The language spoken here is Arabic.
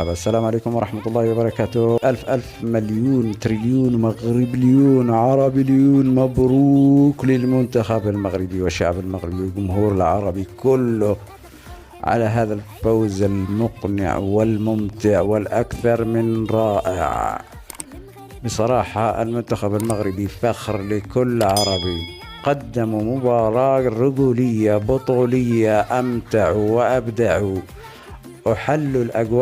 مرحبا، السلام عليكم ورحمة الله وبركاته. ألف ألف مليون تريليون مغربليون عربيليون مبروك للمنتخب المغربي والشعب المغربي والجمهور العربي كله على هذا الفوز المقنع والممتع والأكثر من رائع. بصراحة المنتخب المغربي فخر لكل عربي، قدموا مباراة رجولية بطولية، أمتعوا وأبدعوا وحلوا الأجواء